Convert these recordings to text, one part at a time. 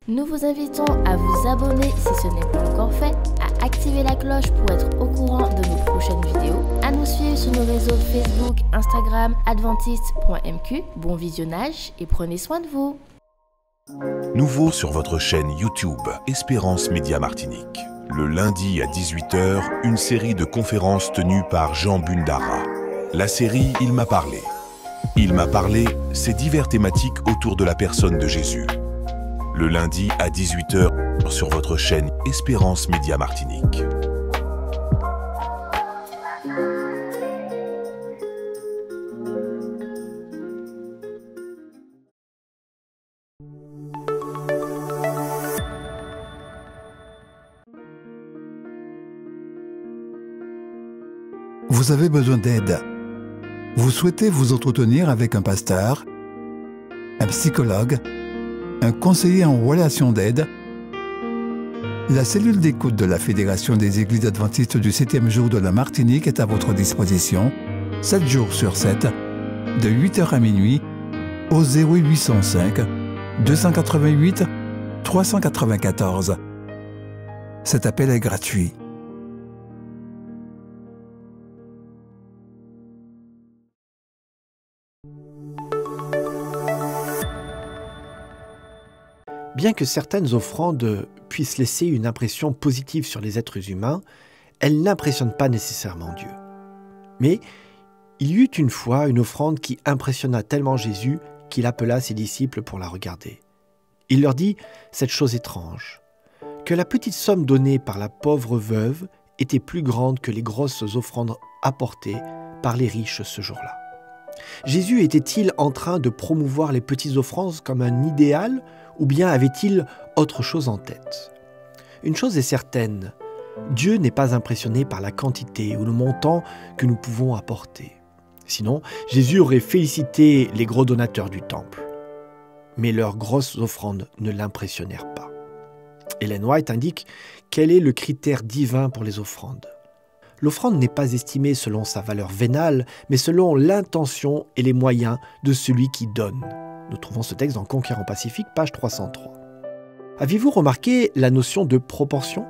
Nous vous invitons à vous abonner si ce n'est pas encore fait, à activer la cloche pour être au courant de nos prochaines vidéos, à nous suivre sur nos réseaux Facebook, Instagram, adventiste.mq. Bon visionnage et prenez soin de vous. Nouveau sur votre chaîne YouTube Espérance Média Martinique. Le lundi à 18 h, une série de conférences tenues par Jean Bundara. La série Il m'a parlé. Il m'a parlé, c'est diverses thématiques autour de la personne de Jésus. Le lundi à 18 h sur votre chaîne Espérance Média Martinique. Vous avez besoin d'aide. Vous souhaitez vous entretenir avec un pasteur, un psychologue, un conseiller en relation d'aide. La cellule d'écoute de la Fédération des Églises adventistes du 7e jour de la Martinique est à votre disposition, 7 jours sur 7, de 8 h à minuit, au 0805 288 394. Cet appel est gratuit. Bien que certaines offrandes puissent laisser une impression positive sur les êtres humains, elles n'impressionnent pas nécessairement Dieu. Mais il y eut une fois une offrande qui impressionna tellement Jésus qu'il appela ses disciples pour la regarder. Il leur dit cette chose étrange, que la petite somme donnée par la pauvre veuve était plus grande que les grosses offrandes apportées par les riches ce jour-là. Jésus était-il en train de promouvoir les petites offrandes comme un idéal ou bien avait-il autre chose en tête? Une chose est certaine, Dieu n'est pas impressionné par la quantité ou le montant que nous pouvons apporter. Sinon, Jésus aurait félicité les gros donateurs du temple. Mais leurs grosses offrandes ne l'impressionnèrent pas. Ellen White indique quel est le critère divin pour les offrandes. L'offrande n'est pas estimée selon sa valeur vénale, mais selon l'intention et les moyens de celui qui donne. Nous trouvons ce texte dans Conquérant Pacifique, page 303. Avez-vous remarqué la notion de proportion?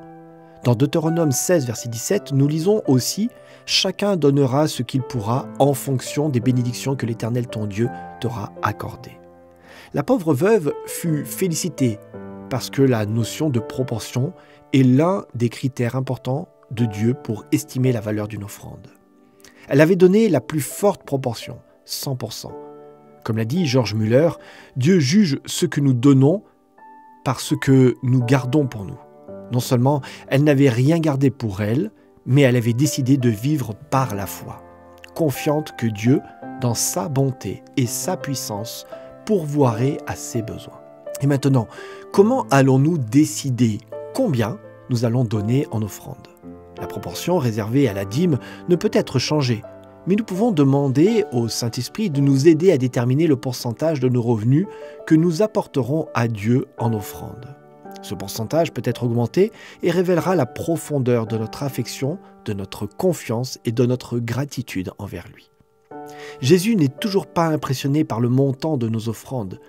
Dans Deutéronome 16, verset 17, nous lisons aussi « Chacun donnera ce qu'il pourra en fonction des bénédictions que l'Éternel ton Dieu t'aura accordées. » La pauvre veuve fut félicitée parce que la notion de proportion est l'un des critères importants de Dieu pour estimer la valeur d'une offrande. Elle avait donné la plus forte proportion, 100%. Comme l'a dit George Muller, Dieu juge ce que nous donnons par ce que nous gardons pour nous. Non seulement elle n'avait rien gardé pour elle, mais elle avait décidé de vivre par la foi, confiante que Dieu, dans sa bonté et sa puissance, pourvoirait à ses besoins. Et maintenant, comment allons-nous décider combien nous allons donner en offrande? La proportion réservée à la dîme ne peut être changée, mais nous pouvons demander au Saint-Esprit de nous aider à déterminer le pourcentage de nos revenus que nous apporterons à Dieu en offrande. Ce pourcentage peut être augmenté et révélera la profondeur de notre affection, de notre confiance et de notre gratitude envers lui. Jésus n'est toujours pas impressionné par le montant de nos offrandes,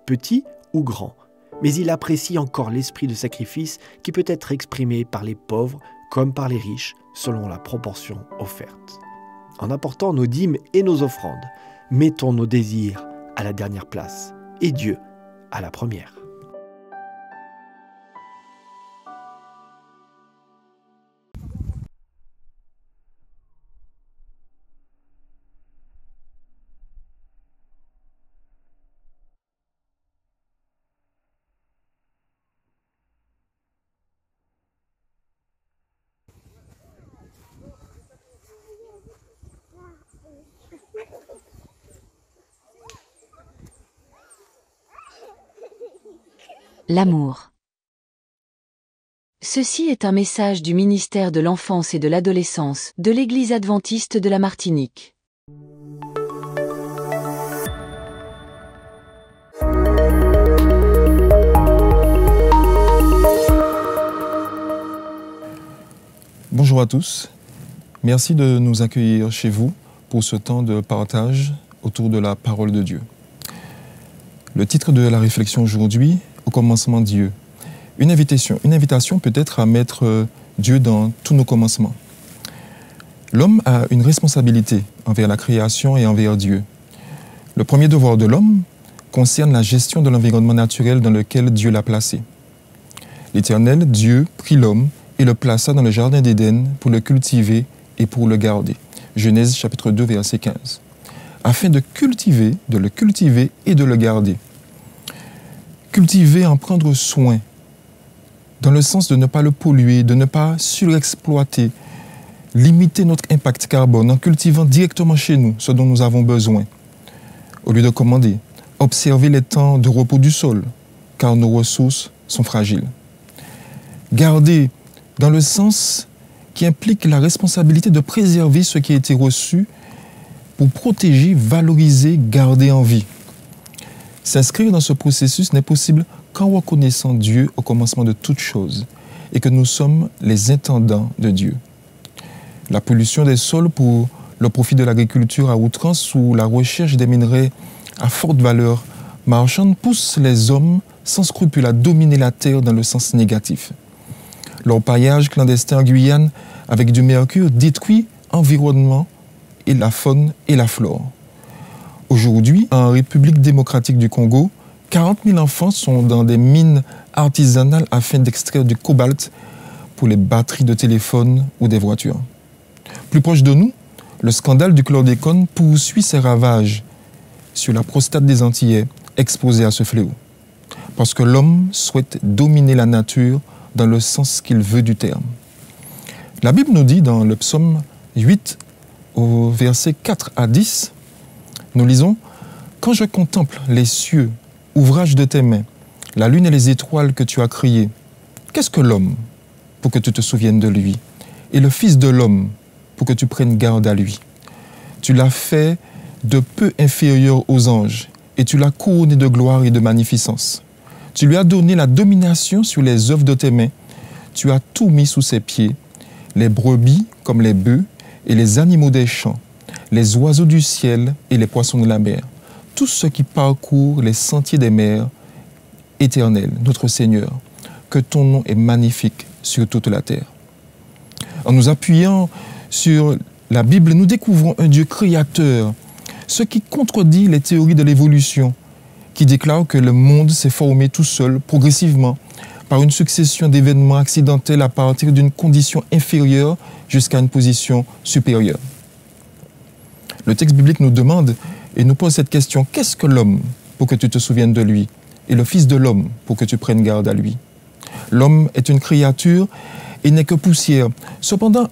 petit ou grand, mais il apprécie encore l'esprit de sacrifice qui peut être exprimé par les pauvres comme par les riches, selon la proportion offerte. En apportant nos dîmes et nos offrandes, mettons nos désirs à la dernière place et Dieu à la première. L'amour. Ceci est un message du ministère de l'Enfance et de l'Adolescence de l'Église adventiste de la Martinique. Bonjour à tous. Merci de nous accueillir chez vous pour ce temps de partage autour de la parole de Dieu. Le titre de la réflexion aujourd'hui au commencement Dieu. Une invitation peut-être à mettre Dieu dans tous nos commencements. L'homme a une responsabilité envers la création et envers Dieu. Le premier devoir de l'homme concerne la gestion de l'environnement naturel dans lequel Dieu l'a placé. L'Éternel, Dieu, prit l'homme et le plaça dans le jardin d'Éden pour le cultiver et pour le garder. Genèse chapitre 2, verset 15. Afin de le cultiver et de le garder. Cultiver, en prendre soin, dans le sens de ne pas le polluer, de ne pas surexploiter, limiter notre impact carbone en cultivant directement chez nous ce dont nous avons besoin. Au lieu de commander, observer les temps de repos du sol, car nos ressources sont fragiles. Garder, dans le sens qui implique la responsabilité de préserver ce qui a été reçu pour protéger, valoriser, garder en vie. S'inscrire dans ce processus n'est possible qu'en reconnaissant Dieu au commencement de toutes choses et que nous sommes les intendants de Dieu. La pollution des sols pour le profit de l'agriculture à outrance ou la recherche des minerais à forte valeur marchande pousse les hommes sans scrupule à dominer la terre dans le sens négatif. L'orpaillage clandestin en Guyane avec du mercure détruit l'environnement et la faune et la flore. Aujourd'hui, en République démocratique du Congo, 40 000 enfants sont dans des mines artisanales afin d'extraire du cobalt pour les batteries de téléphone ou des voitures. Plus proche de nous, le scandale du chlordécone poursuit ses ravages sur la prostate des Antillais exposés à ce fléau. Parce que l'homme souhaite dominer la nature dans le sens qu'il veut du terme. La Bible nous dit dans le psaume 8, au verset 4 à 10, nous lisons « Quand je contemple les cieux, ouvrage de tes mains, la lune et les étoiles que tu as créées, qu'est-ce que l'homme pour que tu te souviennes de lui, et le Fils de l'homme pour que tu prennes garde à lui? Tu l'as fait de peu inférieur aux anges, et tu l'as couronné de gloire et de magnificence. Tu lui as donné la domination sur les œuvres de tes mains, tu as tout mis sous ses pieds, les brebis comme les bœufs et les animaux des champs, les oiseaux du ciel et les poissons de la mer, tout ce qui parcourt les sentiers des mers. Éternel, notre Seigneur, que ton nom est magnifique sur toute la terre. » En nous appuyant sur la Bible, nous découvrons un Dieu créateur, ce qui contredit les théories de l'évolution, qui déclarent que le monde s'est formé tout seul, progressivement, par une succession d'événements accidentels à partir d'une condition inférieure jusqu'à une position supérieure. Le texte biblique nous demande et nous pose cette question: qu'est-ce que l'homme pour que tu te souviennes de lui, et le Fils de l'homme pour que tu prennes garde à lui? L'homme est une créature et n'est que poussière. Cependant,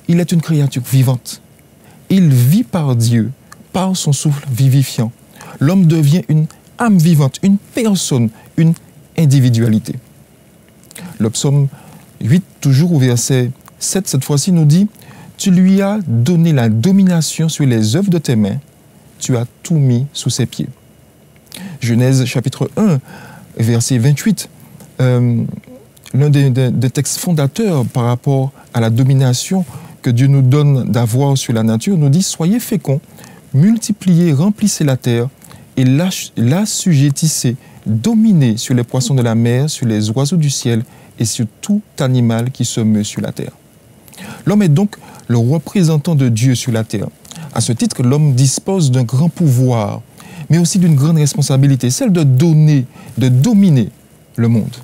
il est une créature vivante. Il vit par Dieu, par son souffle vivifiant. L'homme devient une âme vivante, une personne, une individualité. Le psaume 8, toujours au verset 7, cette fois-ci, nous dit « Tu lui as donné la domination sur les œuvres de tes mains, tu as tout mis sous ses pieds. » Genèse chapitre 1, verset 28, l'un des textes fondateurs par rapport à la domination que Dieu nous donne d'avoir sur la nature, nous dit « Soyez féconds, multipliez, remplissez la terre et l'assujettissez, dominez sur les poissons de la mer, sur les oiseaux du ciel et sur tout animal qui se meut sur la terre. » L'homme est donc le représentant de Dieu sur la terre. À ce titre, l'homme dispose d'un grand pouvoir, mais aussi d'une grande responsabilité, celle de donner, de dominer le monde.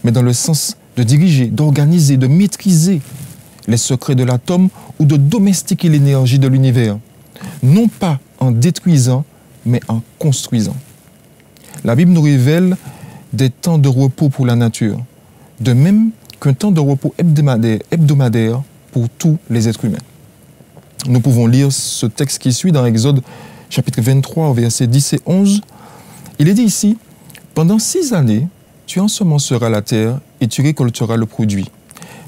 Mais dans le sens de diriger, d'organiser, de maîtriser les secrets de l'atome ou de domestiquer l'énergie de l'univers, non pas en détruisant, mais en construisant. La Bible nous révèle des temps de repos pour la nature, de même qu'un temps de repos hebdomadaire pour tous les êtres humains. Nous pouvons lire ce texte qui suit dans Exode chapitre 23, versets 10 et 11. Il est dit ici, « Pendant 6 années, tu ensemenceras la terre et tu récolteras le produit.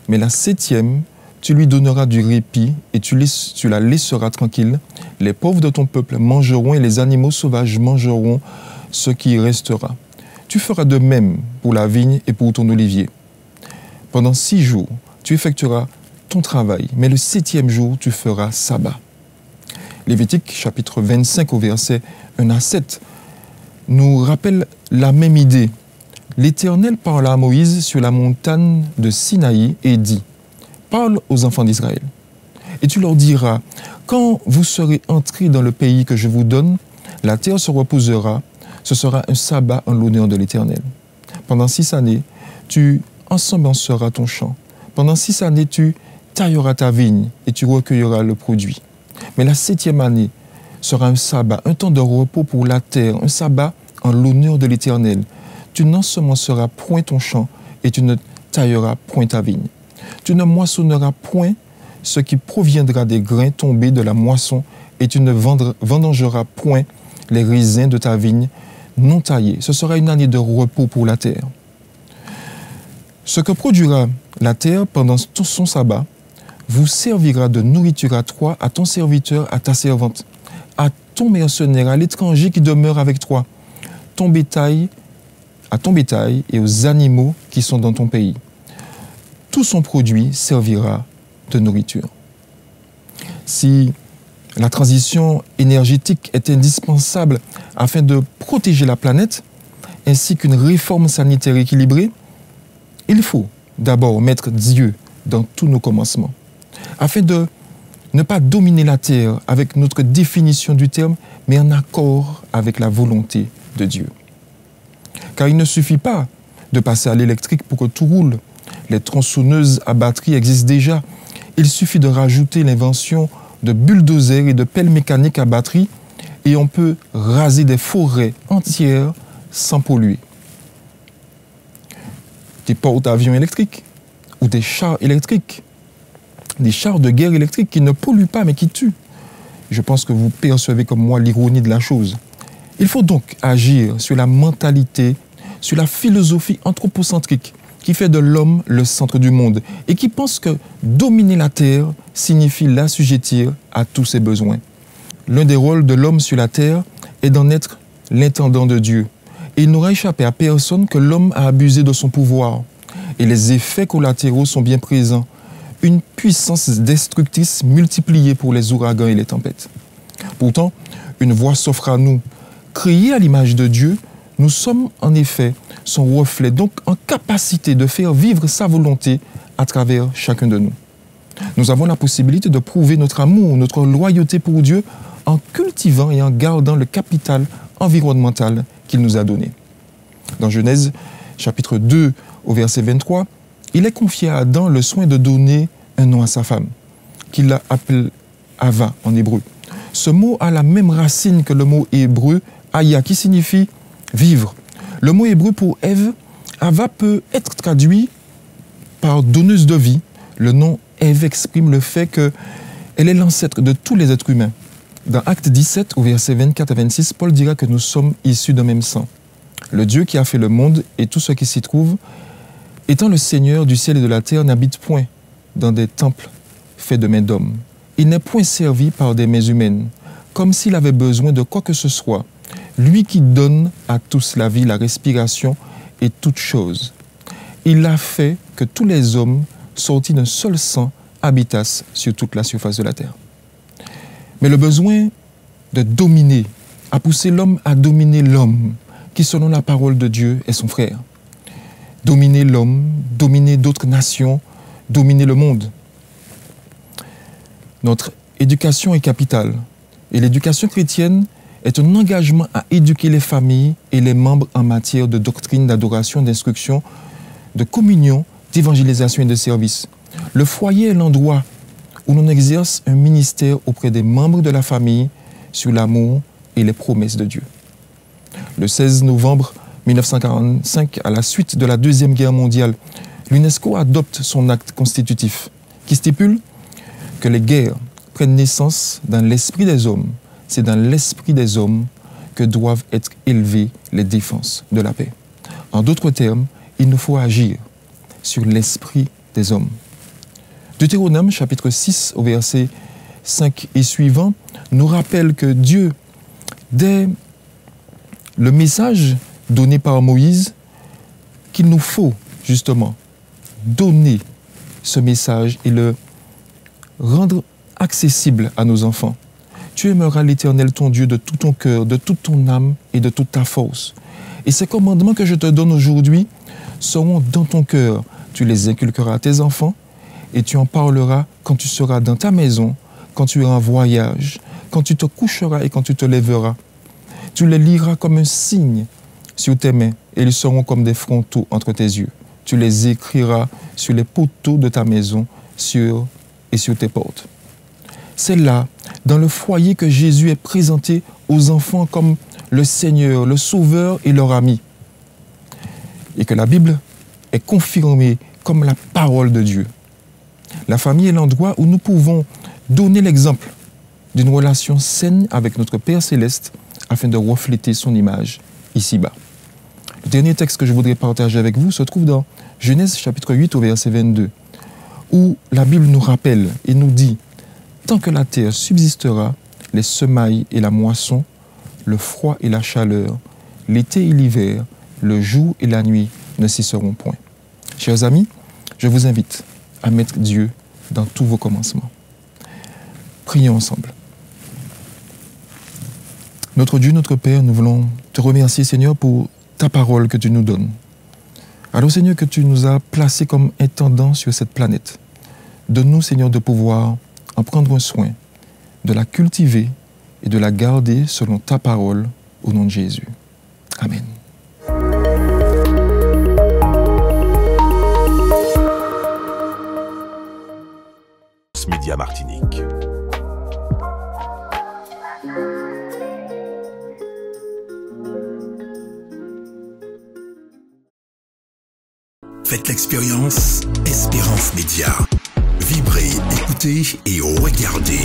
Mais la 7e, tu lui donneras du répit et tu la laisseras tranquille. Les pauvres de ton peuple mangeront et les animaux sauvages mangeront ce qui restera. Tu feras de même pour la vigne et pour ton olivier. Pendant 6 jours, tu effectueras ton travail, mais le 7e jour, tu feras sabbat. » Lévitique, chapitre 25, au verset 1 à 7, nous rappelle la même idée. L'Éternel parla à Moïse sur la montagne de Sinaï et dit, « Parle aux enfants d'Israël, et tu leur diras, quand vous serez entrés dans le pays que je vous donne, la terre se reposera, ce sera un sabbat en l'honneur de l'Éternel. Pendant 6 années, tu ensemenceras ton champ. Pendant 6 années, tu tailleras ta vigne et tu recueilleras le produit. Mais la 7e année sera un sabbat, un temps de repos pour la terre, un sabbat en l'honneur de l'Éternel. Tu n'ensemenceras point ton champ et tu ne tailleras point ta vigne. Tu ne moissonneras point ce qui proviendra des grains tombés de la moisson et tu ne vendangeras point les raisins de ta vigne non taillés. Ce sera une année de repos pour la terre. Ce que produira la terre pendant son sabbat vous servira de nourriture à toi, à ton serviteur, à ta servante, à ton mercenaire, à l'étranger qui demeure avec toi, à ton bétail et aux animaux qui sont dans ton pays. Tout son produit servira de nourriture. Si la transition énergétique est indispensable afin de protéger la planète, ainsi qu'une réforme sanitaire équilibrée, il faut d'abord mettre Dieu dans tous nos commencements, afin de ne pas dominer la terre avec notre définition du terme, mais en accord avec la volonté de Dieu. Car il ne suffit pas de passer à l'électrique pour que tout roule. Les tronçonneuses à batterie existent déjà. Il suffit de rajouter l'invention de bulldozers et de pelles mécaniques à batterie et on peut raser des forêts entières sans polluer. Des porte-avions électriques ou des chars électriques, des chars de guerre électriques qui ne polluent pas mais qui tuent. Je pense que vous percevez comme moi l'ironie de la chose. Il faut donc agir sur la mentalité, sur la philosophie anthropocentrique qui fait de l'homme le centre du monde et qui pense que dominer la terre signifie l'assujettir à tous ses besoins. L'un des rôles de l'homme sur la terre est d'en être l'intendant de Dieu. Et il n'aura échappé à personne que l'homme a abusé de son pouvoir. Et les effets collatéraux sont bien présents. Une puissance destructrice multipliée pour les ouragans et les tempêtes. Pourtant, une voix s'offre à nous. Créés à l'image de Dieu, nous sommes en effet son reflet, donc en capacité de faire vivre sa volonté à travers chacun de nous. Nous avons la possibilité de prouver notre amour, notre loyauté pour Dieu en cultivant et en gardant le capital environnemental qu'il nous a donné. Dans Genèse, chapitre 2, au verset 23, il est confié à Adam le soin de donner un nom à sa femme, qu'il appelle Ava en hébreu. Ce mot a la même racine que le mot hébreu Aya, qui signifie vivre. Le mot hébreu pour Ève, Ava, peut être traduit par donneuse de vie. Le nom Ève exprime le fait qu'elle est l'ancêtre de tous les êtres humains. Dans Acte 17, au verset 24 à 26, Paul dira que nous sommes issus d'un même sang. Le Dieu qui a fait le monde et tout ce qui s'y trouve, étant le Seigneur du ciel et de la terre, n'habite point dans des temples faits de mains d'hommes. Il n'est point servi par des mains humaines, comme s'il avait besoin de quoi que ce soit. Lui qui donne à tous la vie, la respiration et toutes choses. Il a fait que tous les hommes, sortis d'un seul sang, habitassent sur toute la surface de la terre. Mais le besoin de dominer a poussé l'homme à dominer l'homme, qui selon la parole de Dieu est son frère. Dominer l'homme, dominer d'autres nations, dominer le monde. Notre éducation est capitale. Et l'éducation chrétienne est un engagement à éduquer les familles et les membres en matière de doctrine, d'adoration, d'instruction, de communion, d'évangélisation et de service. Le foyer est l'endroit où l'on exerce un ministère auprès des membres de la famille sur l'amour et les promesses de Dieu. Le 16 novembre 1945, à la suite de la Deuxième Guerre mondiale, l'UNESCO adopte son acte constitutif qui stipule que les guerres prennent naissance dans l'esprit des hommes. C'est dans l'esprit des hommes que doivent être élevées les défenses de la paix. En d'autres termes, il nous faut agir sur l'esprit des hommes. Deutéronome, chapitre 6, au verset 5 et suivant, nous rappelle que Dieu, dès le message donné par Moïse, qu'il nous faut justement donner ce message et le rendre accessible à nos enfants. Tu aimeras l'Éternel ton Dieu de tout ton cœur, de toute ton âme et de toute ta force. Et ces commandements que je te donne aujourd'hui seront dans ton cœur. Tu les inculqueras à tes enfants et tu en parleras quand tu seras dans ta maison, quand tu iras en voyage, quand tu te coucheras et quand tu te lèveras. Tu les liras comme un signe sur tes mains et ils seront comme des frontaux entre tes yeux. Tu les écriras sur les poteaux de ta maison sur tes portes. C'est là, dans le foyer, que Jésus est présenté aux enfants comme le Seigneur, le Sauveur et leur ami. Et que la Bible est confirmée comme la parole de Dieu. La famille est l'endroit où nous pouvons donner l'exemple d'une relation saine avec notre Père Céleste afin de refléter son image ici-bas. Le dernier texte que je voudrais partager avec vous se trouve dans Genèse chapitre 8 au verset 22, où la Bible nous rappelle et nous dit « Tant que la terre subsistera, les semailles et la moisson, le froid et la chaleur, l'été et l'hiver, le jour et la nuit ne cesseront point. » Chers amis, je vous invite à mettre Dieu dans tous vos commencements. Prions ensemble. Notre Dieu, notre Père, nous voulons te remercier, Seigneur, pour ta parole que tu nous donnes. Alors, Seigneur, que tu nous as placés comme intendants sur cette planète. Donne-nous, Seigneur, de pouvoir en prendre soin, de la cultiver et de la garder selon ta parole, au nom de Jésus. Amen. Média Martinique. Faites l'expérience Espérance Média. Vibrez, écoutez et regardez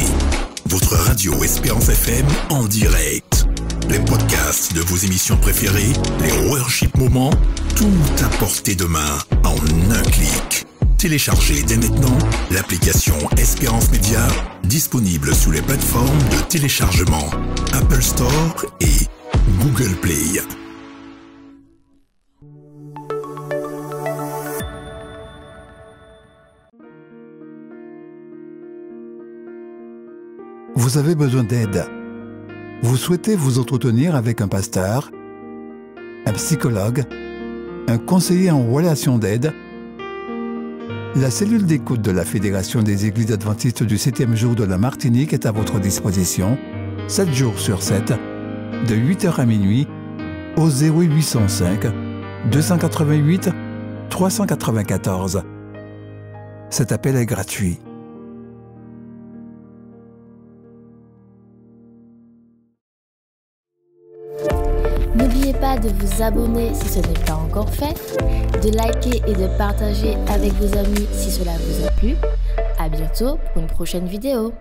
votre radio Espérance FM en direct. Les podcasts de vos émissions préférées, les worship moments, tout à portée de main en un clic. Téléchargez dès maintenant l'application Espérance Média, disponible sous les plateformes de téléchargement Apple Store et Google Play. Vous avez besoin d'aide. Vous souhaitez vous entretenir avec un pasteur, un psychologue, un conseiller en relation d'aide. La cellule d'écoute de la Fédération des Églises adventistes du 7e jour de la Martinique est à votre disposition, 7 jours sur 7, de 8h à minuit, au 0805 288 394. Cet appel est gratuit. N'oubliez pas de vous abonner si ce n'est pas encore fait, de liker et de partager avec vos amis si cela vous a plu. À bientôt pour une prochaine vidéo.